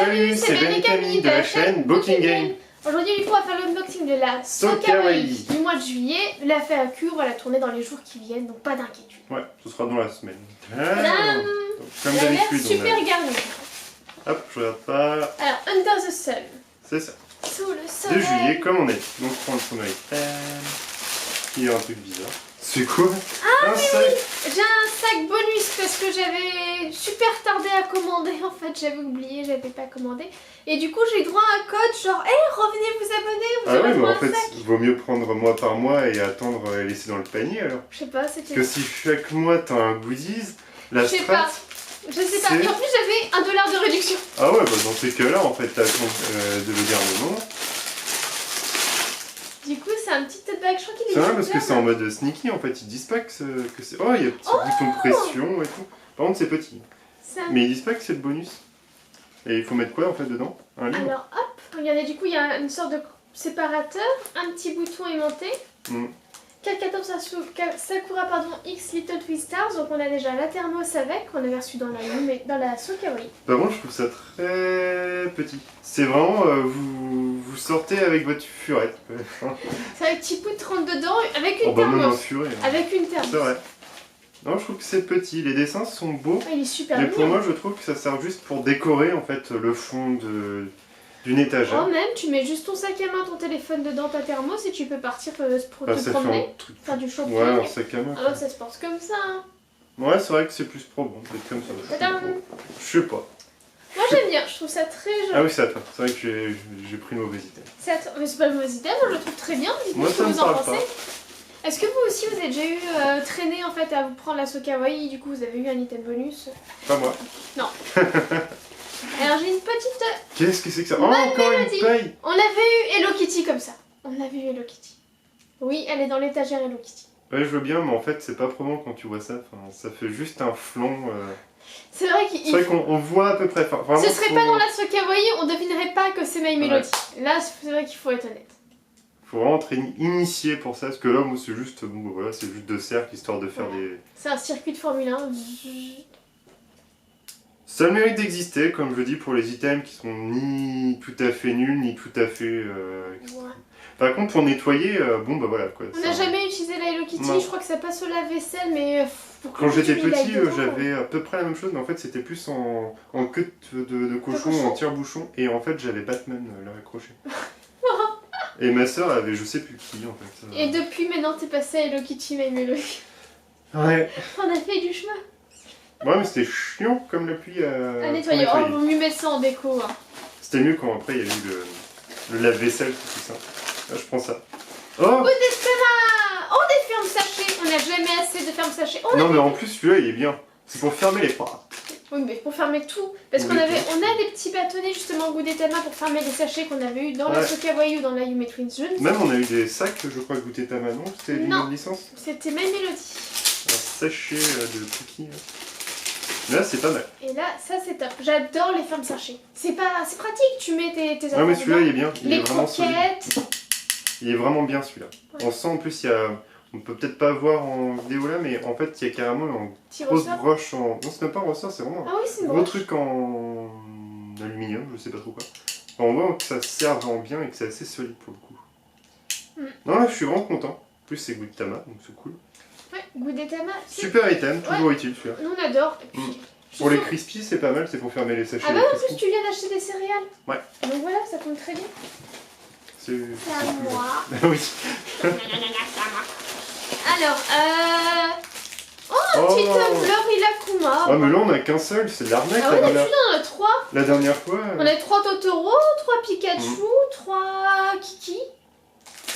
Salut, c'est Ben et Camille de la chaîne Booking Game. Aujourd'hui, du coup, on va faire l'unboxing de la So So Kawaii Kawaii du mois de juillet. La FAQ, on va la tourner dans les jours qui viennent, donc pas d'inquiétude. Ouais, ce sera dans la semaine. Tadam. Donc, comme Elle a l'air d'habitude, super garnie. Hop, je regarde pas. Alors, Under the Sun. C'est ça. Sous le De soleil. juillet, comme on est. Donc, je prends le premier item. Il y a un truc bizarre. C'est quoi? Un sac. J'ai un sac bonus parce que j'avais super tardé à commander. En fait, j'avais oublié, j'avais pas commandé. Et du coup, j'ai droit à un code genre, hey, revenez vous abonner. Vous Ah aurez oui, mais droit à en un fait, sac. il vaut mieux prendre mois par mois et attendre et laisser dans le panier alors. Je sais pas, c'était. Que si chaque mois t'as un goodies, la Je sais strat. pas. Je sais pas. Et en plus, j'avais $1 de réduction. Ah ouais, bah dans ces cas-là, en fait, t'attends de le garnement. Du coup, c'est un petit tote bag. Je crois qu'il est C'est vrai parce que super, c'est en mode sneaky en fait, ils disent pas que c'est. Oh, il y a un petit bouton de pression et tout. Par contre, c'est petit. C'est un- Mais ils disent pas que c'est le bonus. Et il faut mettre quoi en fait dedans? Un livre? Alors hop, regardez, du coup il y a une sorte de séparateur, un petit bouton aimanté. Mm. 414 Sakura X Little Twistars, donc on a déjà la thermos avec, qu'on avait reçu dans la So Kawaii. Par contre, je trouve ça très petit. C'est vraiment. Vous sortez avec votre furette. C'est un petit bout de 30 dedans, avec Oh une bah, même un thermos. furet. Hein. Avec une thermos. C'est vrai. Non, je trouve que c'est petit. Les dessins sont beaux. Ah, il est super Mais pour mignon. moi, je trouve que ça sert juste pour décorer en fait le fond d'une étagère. Oh, même, tu mets juste ton sac à main, ton téléphone dedans, ta thermos, et tu peux partir pour Bah, te ça fait promener, un truc. faire du shopping. Ouais, un sac à main. Ah bah ça se porte comme ça. Hein. Ouais, c'est vrai que c'est plus probant, peut-être comme ça. Tadam. Je sais pas. Moi j'aime bien, je trouve ça très joli. Ah oui, c'est à toi. C'est vrai que j'ai pris une mauvaise idée. Mais c'est pas une mauvaise idée, moi je le trouve très bien. Dites-moi Moi, ce que ça me vous en parle pensez. pas. Est-ce que vous aussi vous avez déjà eu traîné en fait à vous prendre la So Kawaii, du coup vous avez eu un item bonus? Pas moi. Alors j'ai une petite... Qu'est-ce que c'est que ça? Oh, Bonne encore mélodie. une paille. On avait eu Hello Kitty comme ça. On avait eu Hello Kitty. Oui, elle est dans l'étagère Hello Kitty. Ouais, je veux bien, mais en fait, c'est pas probant quand tu vois ça. Enfin, ça fait juste un flanc. C'est vrai C'est vrai qu'on voit à peu près. Enfin, vraiment, Ce serait pas dans la So Kawaii, on devinerait pas que c'est My Melody. Là c'est vrai qu'il faut être honnête. Faut vraiment être initié pour ça, parce que là, moi, c'est juste, bon, voilà, c'est juste deux cercles histoire de faire Voilà. des. C'est un circuit de Formule 1. Ça a le mérite d'exister, comme je dis, pour les items qui sont ni tout à fait nuls, ni tout à fait. Ouais. Par contre, pour nettoyer, bon, bah voilà quoi. On n'a jamais utilisé la Hello Kitty, Non. je crois que ça passe au lave-vaisselle, mais... pour Quand j'étais tu mets l'ail petit, dedans, j'avais à peu près la même chose, mais en fait, c'était plus en queue de cochon, cochon. en tire-bouchon, et en fait, j'avais Batman là accroché. Et ma soeur avait je sais plus qui en fait. Et depuis maintenant t'es passé à Hello Kitty My Melody. Ouais. On a fait du chemin. Ouais, mais c'était chiant comme la pluie À pour nettoyer. Oh, vaut mieux mettre ça en déco. Hein. C'était mieux quand après il y a eu le lave-vaisselle, tout ça. Là, je prends ça. Oh Goût d'estomac. Oh, des fermes-sachets. On n'a jamais assez de fermes-sachets. Oh, non, mais en plus, celui-là, il est bien. C'est pour fermer les portes. oui, mais pour fermer tout. Parce qu'on Oui, avait, on a des petits bâtonnets justement Goût d'estomac pour fermer les sachets qu'on avait eu dans la Ouais. So Kawaii ou dans la Yume Twins. Je ne sais Même pas. on a eu des sacs, je crois, goûter ta manon. C'était une Non. autre licence. C'était My Melody. Un sachet de cookies. Là, c'est pas mal. Et là, ça c'est top. J'adore les fermes-sachets. C'est pratique. Tu mets tes Ah, mais affaires celui-là, dedans. il est bien. Il est Les vraiment solide. croquettes. Il est vraiment bien celui-là. Ouais. On sent en plus, il y a. On peut peut-être pas voir en vidéo là, mais en fait, il y a carrément un Petit grosse ressort. broche en. Non, c'est même pas un ressort, c'est vraiment Ah oui, c'est un une gros broche. truc en aluminium, je sais pas trop quoi. Enfin, on voit que ça sert vraiment bien et que c'est assez solide pour le coup. Non, là, je suis vraiment content. En plus, c'est goût de Tama, donc c'est cool. Ouais, Goût d'estomac. Super item, toujours utile celui-là. Nous on adore. Et puis, je Pour les trouve- crispies, c'est pas mal, c'est pour fermer les sachets. Ah bah les en plus crispies. tu viens d'acheter des céréales. Ouais. Donc voilà, ça compte très bien. C'est C'est à plus moi. bon. Ah oui. Alors, oh, un Oh. petit Tumblr Ilakuma. Ah, mais là, on a qu'un seul, c'est de l'arnaque Ah la ouais, dernière. d'habitude on en a 3. La dernière fois. On a 3 Totoro, 3 Pikachu, 3 Kiki.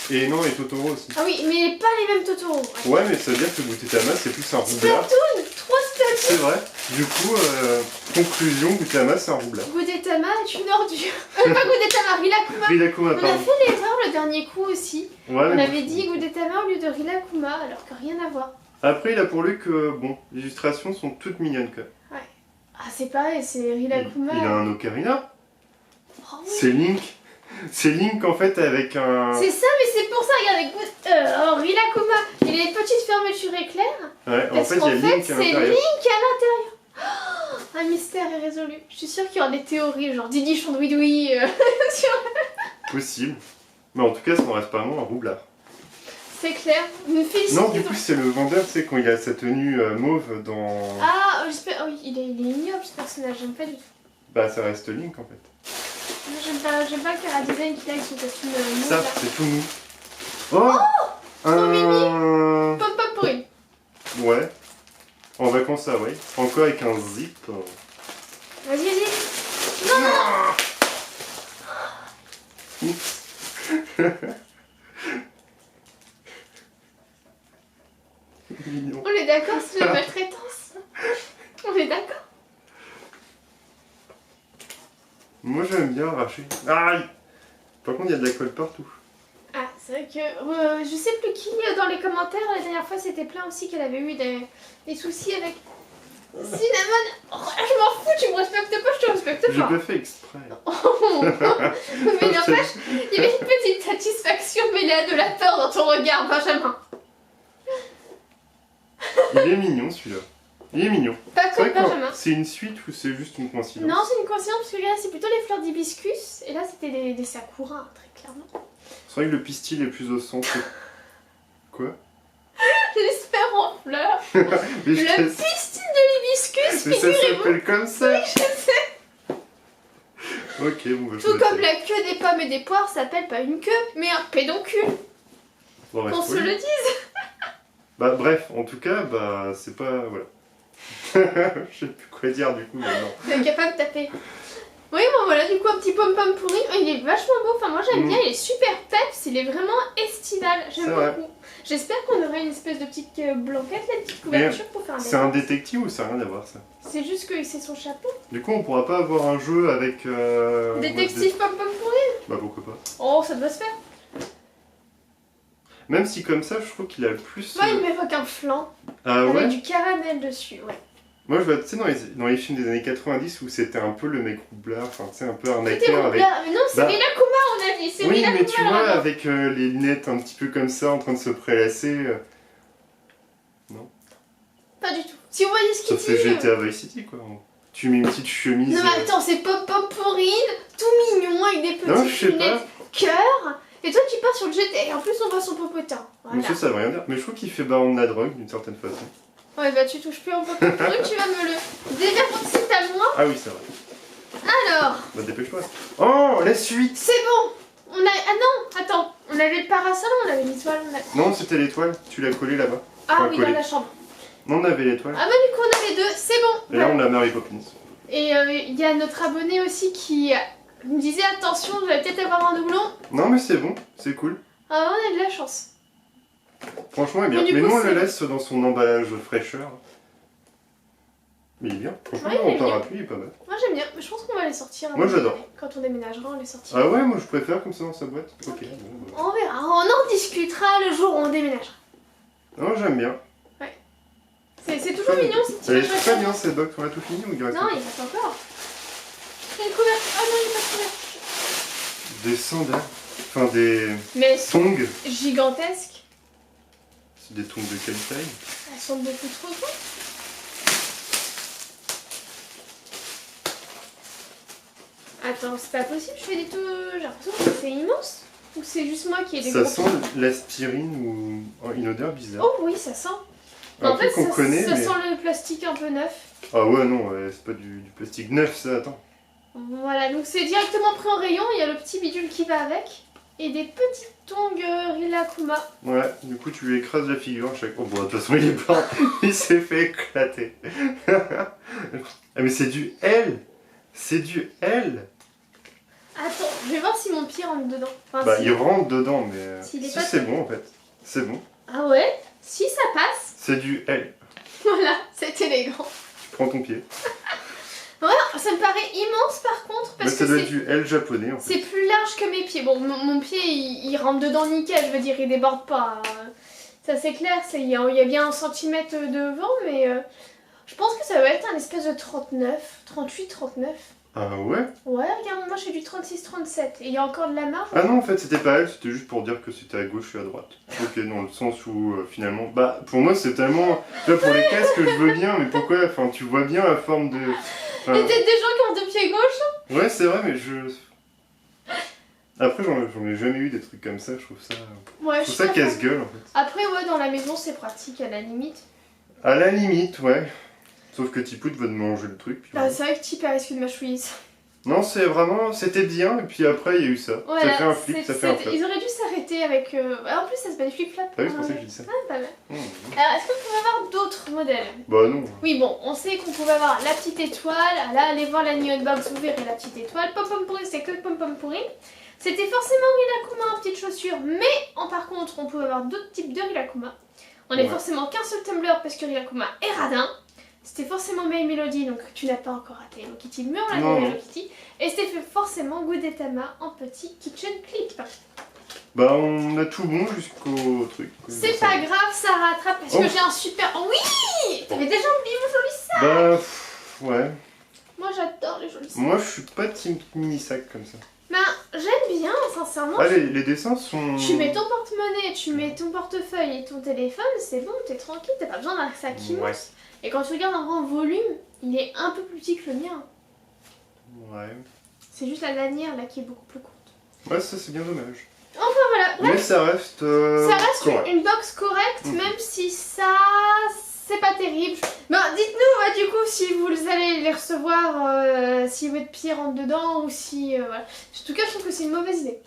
Et non, et Totoro aussi. Ah oui, mais pas les mêmes Totoro. Ouais. Ouais, mais ça veut dire que goûter Tama, c'est plus un roublard. Splatoon, 3 Splatoon. C'est vrai. Du coup, conclusion, goûter Tama, c'est un roublard. Goût d'Etama est une ordure. Pas Goût d'Etama, Rilakuma. Rilakuma, On a pardon. fait l'erreur le dernier coup aussi. Ouais, On mais avait dit Goût d'Etama au lieu de Rilakuma, alors que rien à voir. après, il a pour lui que, bon, les illustrations sont toutes mignonnes quand même. Ah, c'est pareil, c'est Il Rilakuma. a un ocarina. Oh, oui. C'est Link. C'est Link en fait avec un. C'est ça, mais c'est pour ça, regardez, Rilakuma, il a une petite fermeture éclair. Ouais, en Parce fait, il y qu'en a fait, Link c'est à l'intérieur. Link à l'intérieur. Un mystère est résolu. Je suis sûre qu'il y aura des théories, genre Didi Chondouidoui. Possible. Mais en tout cas, ça n'en reste pas moins un roublard. C'est clair. Une félicite. Non, du coup, c'est le vendeur, tu sais, quand il a sa tenue mauve dans... Ah, j'espère. Oh, il est ignoble ce personnage, j'aime pas du tout. Bah, ça reste Link en fait. J'aime pas le cara-design qu'il a avec son costume mauve. Ça, là. c'est tout mou. Oh, un... Pom pom pourri. Ouais. En vacances à Hawaï. Encore avec un zip. Vas-y, vas-y. Non, non. Mignon. On est d'accord, c'est la maltraitance. On est d'accord. Moi, j'aime bien arracher. Aïe. Par contre, il y a de la colle partout. Ah, c'est vrai que je sais plus qui dans les commentaires la dernière fois c'était plein aussi qu'elle avait eu des soucis avec Cinnamon. Oh, je m'en fous, tu me respectes pas, je te respecte J'ai pas. pas fait exprès. Mais n'empêche, il y avait une petite satisfaction mêlée à de la peur dans ton regard, Benjamin. Il est mignon celui-là. Il est mignon. Pas C'est comme vrai que Benjamin. c'est une suite ou c'est juste une coïncidence? Non, c'est une coïncidence parce que là c'est plutôt les fleurs d'hibiscus et là c'était des sakura, très clairement. C'est vrai que le pistil est plus au centre. Quoi? J'espère en fleurs. Mais je Le sais- pistil de l'hibiscus, Mais ça figurez-vous. s'appelle comme ça. Je sais. Ok, bon, bah, je Tout le comme sais. la queue des pommes et des poires s'appelle pas une queue, mais un pédoncule. Bon, reste Qu'on se poli. le dise. Bah bref, en tout cas, bah c'est pas... Voilà. Je sais plus quoi dire du coup maintenant. T'es capable de taper. Oui, bon voilà, du coup, un petit pom-pom pourri. Oh, il est vachement beau. Enfin, moi j'aime bien, il est super peps. Il est vraiment estival. C'est J'aime vrai. beaucoup. J'espère qu'on aurait une espèce de petite blanquette, là, une petite couverture pour faire un C'est un dessin. détective ou ça n'a rien à voir ça? C'est juste que c'est son chapeau. Du coup, on pourra pas avoir un jeu avec... Détective pom-pom pourri. Bah pourquoi pas. Oh, ça doit se faire. Même si comme ça, je trouve qu'il a le plus... Moi, il m'évoque un flan Ah avec ouais? du caramel dessus. Ouais. Moi je vois, tu sais, dans les films des années 90 où c'était un peu le mec roublard, enfin tu sais, un peu C'était arnaqueur avec... roublard. Mais non, c'est Bah- Mila Kuma, on a dit. C'est Oui, Mila mais Kuma, tu vois, là-bas. avec les lunettes un petit peu comme ça, en train de se prélasser... Pas du tout. Si vous voyez ce qu'il Sauf que dit. j'étais à Vice City, quoi. Tu mets une petite chemise... Non mais attends, c'est pom-pom pourrine, tout mignon avec des Non, petites je sais lunettes pas. cœur. Et toi tu pars sur le GT et en plus on voit son popotin. Voilà. Monsieur, ça veut rien dire. Mais je trouve qu'il fait baron de la drogue, d'une certaine façon. Ouais bah tu touches plus en pom-pom pourine, tu vas me le déverser à moi. Ah oui, c'est vrai. Alors, Bah dépêche-toi. Oh, la suite! c'est bon. On a... Ah non, attends. On avait le parasol, on avait l'étoile. On a... Non, c'était l'étoile. Tu l'as collé là-bas. Ah Enfin, oui, collé. dans la chambre. Non, on avait l'étoile. Ah bah du coup on a les deux, c'est bon. Et là, Voilà. on a Mary Poppins. Et il y a notre abonné aussi qui me disait attention, je vais peut-être avoir un doublon. Non, mais c'est bon. C'est cool. Ah on a de la chance. Franchement, il est bien. Mais du Mais coup, nous, on c'est- le laisse dans son emballage fraîcheur. Mais il est bien. Franchement, Ouais, il est en bien. parapluie, il est pas mal. Moi j'aime bien, mais je pense qu'on va les sortir. Moi, j'adore. Quand on déménagera, on les sortira. Ah ouais, moi, je préfère comme ça dans sa boîte. Ok. Ok. Bon, bah. On verra, on en discutera le jour où on déménagera. Non, j'aime bien. C'est toujours mignon ces petits Elle est machins. très bien cette box. On a tout fini ou il reste Non, il reste encore. Il y a une couverture. Ah non, il n'y a pas de couverture. des sandales? Enfin, des Mais elles sont tongs. gigantesques. C'est des tongs de quelle taille? Elles sont beaucoup trop grandes. Attends, c'est pas possible, je fais des tout. J'ai l'impression que c'est immense. Ou c'est juste moi qui ai des Ça gros sent pieds. l'aspirine ou une odeur bizarre. Oh oui, ça sent. Un En fait, truc qu'on ça, connaît, ça mais... sent le plastique un peu neuf. Ah ouais, non, c'est pas du plastique neuf, ça, attends. Voilà, donc c'est directement pris en rayon, il y a le petit bidule qui va avec. Et des petites tongs Rilakuma. Ouais, du coup, tu lui écrases la figure à chaque... Oh, bon, de toute façon, il est blanc. Il s'est fait éclater. Ah, mais c'est du L. C'est du L. Attends, je vais voir si mon pied rentre dedans. Enfin, Bah, si- il rentre dedans, mais... S'il est Si, pas c'est très- bon, en fait. C'est bon. Ah ouais? Si ça passe. C'est du L. Voilà, c'est élégant. Tu prends ton pied. Ouais, ça me paraît immense par contre Mais parce ça que doit c'est être du L japonais, en fait. c'est plus large que mes pieds. Bon, mon pied il rentre dedans nickel, je veux dire, il déborde pas. Ça c'est clair, il y a bien 1 centimètre de vent, mais je pense que ça va être un espèce de 39, 38, 39. Ah ouais? Ouais, regarde, moi j'ai du 36, 37. Et il y a encore de la marge. Ah non, en fait, c'était pas L, c'était juste pour dire que c'était à gauche et à droite. Ok, dans le sens où, finalement... Bah, pour moi, c'est tellement... Tu vois, pour les casques, je veux bien, mais pourquoi? Enfin, tu vois bien la forme de... Les têtes des gens qui ont deux pieds gauche. Ouais, c'est vrai, mais je... Après, j'en ai jamais eu des trucs comme ça, je trouve ça... Ouais, Je trouve ça casse-gueule, en fait. Après, ouais, dans la maison, c'est pratique, à la limite. À la limite, ouais. Sauf que Tipout va te manger le truc. Puis Ah, voilà. c'est vrai que Tip a risqué de mâchouiller ça. Non, c'est vraiment... C'était bien, et puis après, il y a eu ça. Voilà, ça fait un flip, ça fait un flap. Ils auraient dû s'arrêter avec... En plus, ça se bat des flip-flops. Ah oui, c'est pour ça que je dis ça. Ah, pas mal. Mmh. Alors, est-ce qu'on pouvait avoir d'autres modèles? Bah non. Oui, bon, on sait qu'on pouvait avoir la petite étoile. Là, allez voir la Neon Box, vous verrez la petite étoile. Pom-pom pourri, c'est que le pom-pom pourri. C'était forcément Rilakkuma en petites chaussures, mais par contre, on pouvait avoir d'autres types de Rilakkuma. On n'est forcément qu'un seul Tumblr parce que Rilakkuma est radin. C'était forcément May Melody, donc tu n'as pas encore raté Hello Kitty, mais on l'a Non. Hello Kitty. Et c'était fait forcément Gudetama en petit kitchen clip. Bah on a tout bon jusqu'au truc. C'est pas grave, ça rattrape parce que j'ai un super... Oh oui, t'avais déjà oublié mon joli sac. Bah ouais. Moi j'adore les jolis sacs. Moi je suis pas team mini sac comme ça. Ben, j'aime bien, sincèrement. Ah les dessins sont... Tu mets ton porte-monnaie, tu mets ton portefeuille et ton téléphone, c'est bon, t'es tranquille, t'as pas besoin d'un sac immense. Ouais. Et quand tu regardes en volume, il est un peu plus petit que le mien. Ouais. C'est juste la lanière là qui est beaucoup plus courte. Ouais, ça c'est bien dommage. Enfin voilà, Mais bref, ça reste... ça reste correct. une box correcte, Mhm. même si ça, c'est pas terrible. Ben, dites-nous du coup si vous allez les recevoir, si votre pied rentre dedans ou si... voilà. En tout cas, je trouve que c'est une mauvaise idée.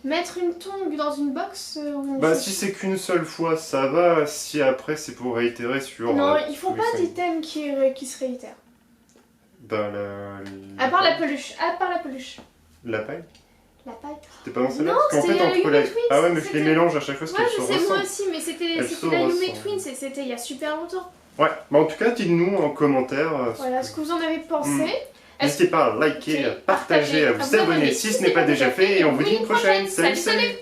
Mettre une tongue dans une box ou une Bah chaussure- si c'est qu'une seule fois, ça va. Si après c'est pour réitérer sur... Non, ils font tous les pas cinq. d'items qui se réitèrent. Bah À part la peluche, La paille. La paille. T'es pas dans celle-là Non, Parce qu'en c'était fait, la entre Yume la... Twins, Ah ouais, mais je c'était- les mélange à chaque fois parce Ouais, qu'elles je se sais, moi ressemblent. aussi, mais c'était Elles se la Yume ressemblent. Twins et c'était il y a super longtemps. Ouais, bah en tout cas, dites-nous en commentaire. Voilà ce que vous en avez pensé. Mm. Est-ce- N'hésitez pas à liker, à partager, à vous abonner si ce n'est pas déjà fait. Et on vous dit une prochaine. Salut, salut.